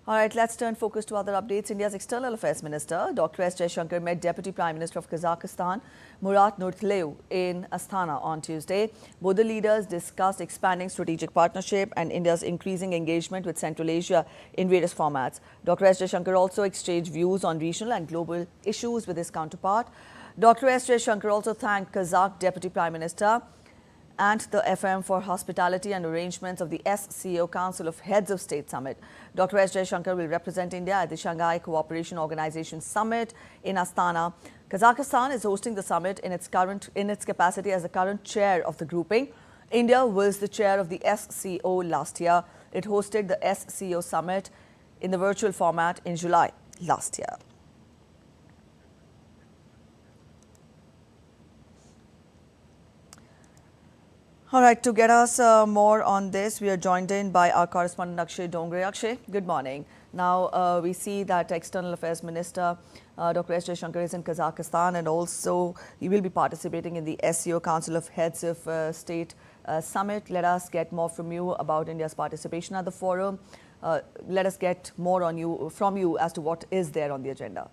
All right, let's turn focus to other updates. India's External Affairs Minister, Dr. S. Jaishankar, met Deputy Prime Minister of Kazakhstan, Murat Nurtlev, in Astana on Tuesday. Both the leaders discussed expanding strategic partnership and India's increasing engagement with Central Asia in various formats. Dr. S. Jaishankar also exchanged views on regional and global issues with his counterpart. Dr. S. Jaishankar also thanked Kazakh Deputy Prime Minister and the FM for hospitality and arrangements of the SCO Council of Heads of State Summit. Dr. S. Jaishankar will represent India at the Shanghai Cooperation Organization Summit in Astana. Kazakhstan is hosting the summit in its capacity as the current chair of the grouping. India was the chair of the SCO last year. It hosted the SCO Summit in the virtual format in July last year. All right, to get us more on this, we are joined in by our correspondent Akshay Dongre. Akshay, good morning. Now, we see that External Affairs Minister Dr. S. Jaishankar is in Kazakhstan, and also he will be participating in the SCO Council of Heads of State Summit. Let us get more from you about India's participation at the forum. Let us get more from you as to what is there on the agenda.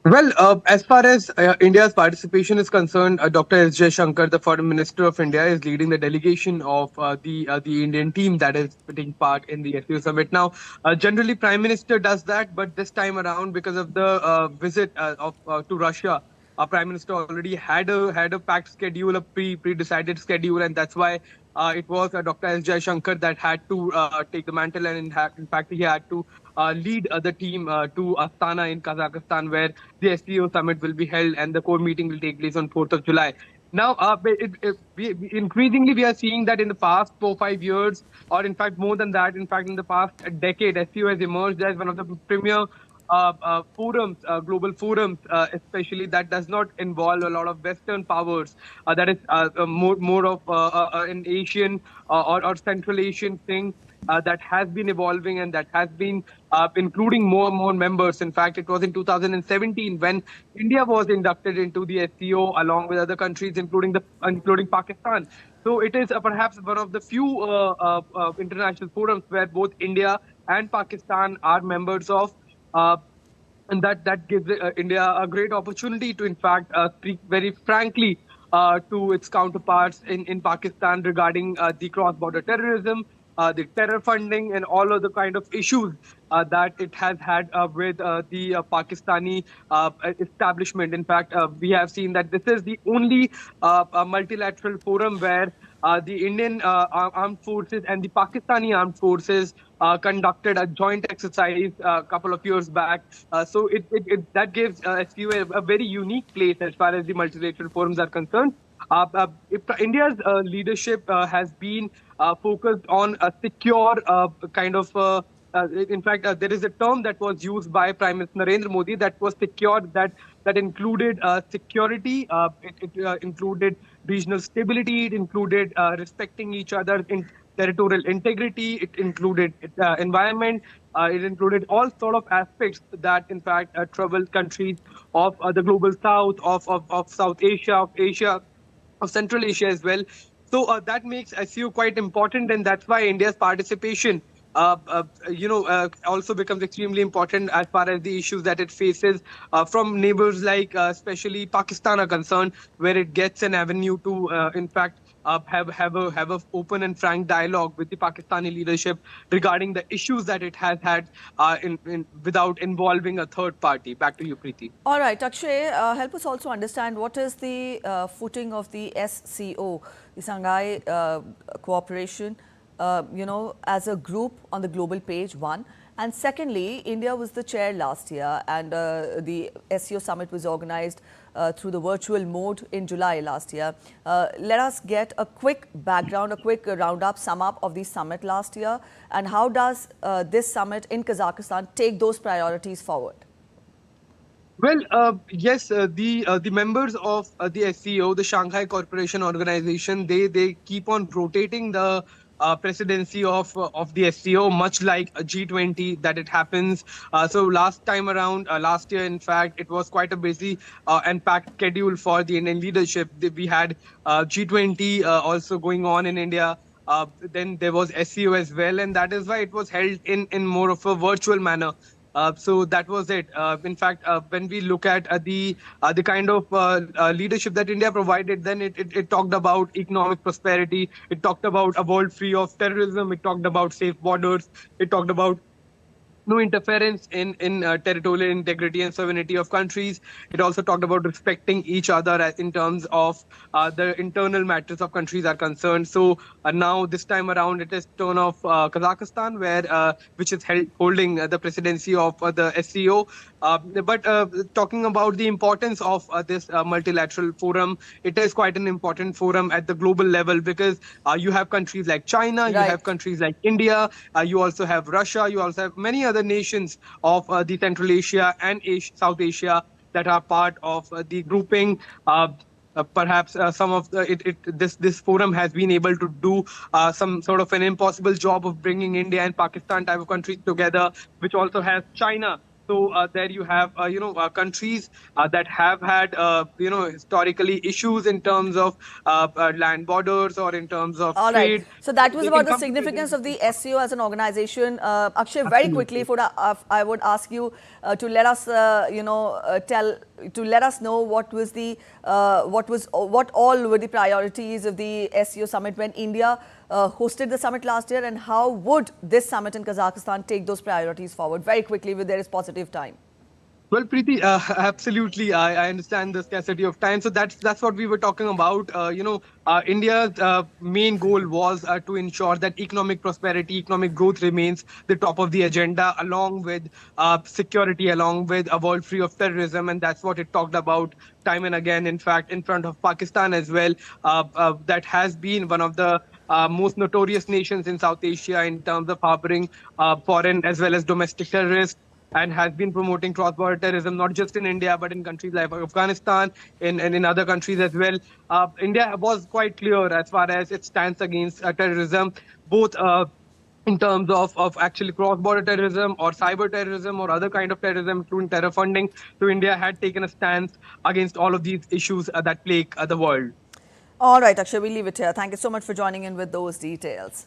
Well, as far as India's participation is concerned, Dr. S. Jaishankar, the Foreign Minister of India, is leading the delegation of the Indian team that is taking part in the SCO summit. Now, generally, Prime Minister does that, but this time around, because of the visit to Russia, our Prime Minister already had a packed schedule, a pre-decided schedule, and that's why it was Dr. S. Jaishankar that had to take the mantle, and in fact, he had to lead the team to Astana in Kazakhstan, where the SCO summit will be held and the core meeting will take place on 4th of July. Now, increasingly, we are seeing that in the past 4-5 years, or in fact more than that, in fact in the past decade, SCO has emerged as one of the premier forums, global forums, especially that does not involve a lot of Western powers. That is more of an Asian or Central Asian thing that has been evolving and that has been including more and more members. In fact, it was in 2017 when India was inducted into the SCO along with other countries, including Pakistan. So it is perhaps one of the few international forums where both India and Pakistan are members of. And that gives India a great opportunity to, in fact, speak very frankly to its counterparts in Pakistan regarding the cross-border terrorism, the terror funding, and all of the kind of issues that it has had with the Pakistani establishment. In fact, we have seen that this is the only multilateral forum where the Indian armed forces and the Pakistani armed forces conducted a joint exercise a couple of years back. So that gives SCO a very unique place as far as the multilateral forums are concerned. India's leadership has been focused on a secure kind of in fact, there is a term that was used by Prime Minister Narendra Modi that was secure, that included security, it included regional stability, it included respecting each other in territorial integrity, it included environment, it included all sort of aspects that, in fact, trouble countries of the global south, of South Asia, of Asia, of Central Asia as well. So that makes SCO quite important, and that's why India's participation also becomes extremely important as far as the issues that it faces from neighbors like especially Pakistan are concerned, where it gets an avenue to, in fact, have a open and frank dialogue with the Pakistani leadership regarding the issues that it has had without involving a third party. Back to you, Preeti. All right, Akshay, help us also understand what is the footing of the SCO, the Shanghai Cooperation, as a group on the global page, one. And secondly, India was the chair last year, and the SCO summit was organized through the virtual mode in July last year. Let us get a quick background, a quick roundup, sum up of the summit last year, and how does this summit in Kazakhstan take those priorities forward? Well, yes, the members of the SCO, the Shanghai Cooperation Organization, they keep on rotating the presidency of the SCO, much like a G20 that it happens. So last time around, last year, in fact, it was quite a busy and packed schedule for the Indian leadership. We had G20 also going on in India. Then there was SEO as well, and that is why it was held in more of a virtual manner. So that was it. In fact, when we look at the kind of leadership that India provided, then it talked about economic prosperity. It talked about a world free of terrorism. It talked about safe borders. It talked about no interference in territorial integrity and sovereignty of countries. It also talked about respecting each other in terms of the internal matters of countries are concerned. So now this time around, it is turn of Kazakhstan, where which is holding the presidency of the SCO. But talking about the importance of this multilateral forum, it is quite an important forum at the global level because you have countries like China, you have Right. countries like India, you also have Russia, you also have many other nations of the Central Asia and South Asia that are part of the grouping. Perhaps some of this forum has been able to do some sort of an impossible job of bringing India and Pakistan type of countries together, which also has China. So there you have countries that have had historically issues in terms of land borders or in terms of All right. trade. So that was They about can the come together significance and of the discuss. SEO as an organization. Akshay, very quickly, Absolutely. for I would ask you to let us, let us know what all were the priorities of the SEO summit when India hosted the summit last year, and how would this summit in Kazakhstan take those priorities forward? Very quickly, with there is positive time. Well, Preeti, absolutely. I understand the scarcity of time. So that's what we were talking about. India's main goal was to ensure that economic prosperity, economic growth remains the top of the agenda, along with security, along with a world free of terrorism, and that's what it talked about time and again. In fact, in front of Pakistan as well, that has been one of the most notorious nations in South Asia in terms of harboring foreign as well as domestic terrorists, and has been promoting cross-border terrorism, not just in India, but in countries like Afghanistan and in other countries as well. India was quite clear as far as its stance against terrorism, both in terms of actually cross-border terrorism or cyber terrorism or other kind of terrorism, including terror funding. So India had taken a stance against all of these issues that plague the world. All right, Akshay, we'll leave it here. Thank you so much for joining in with those details.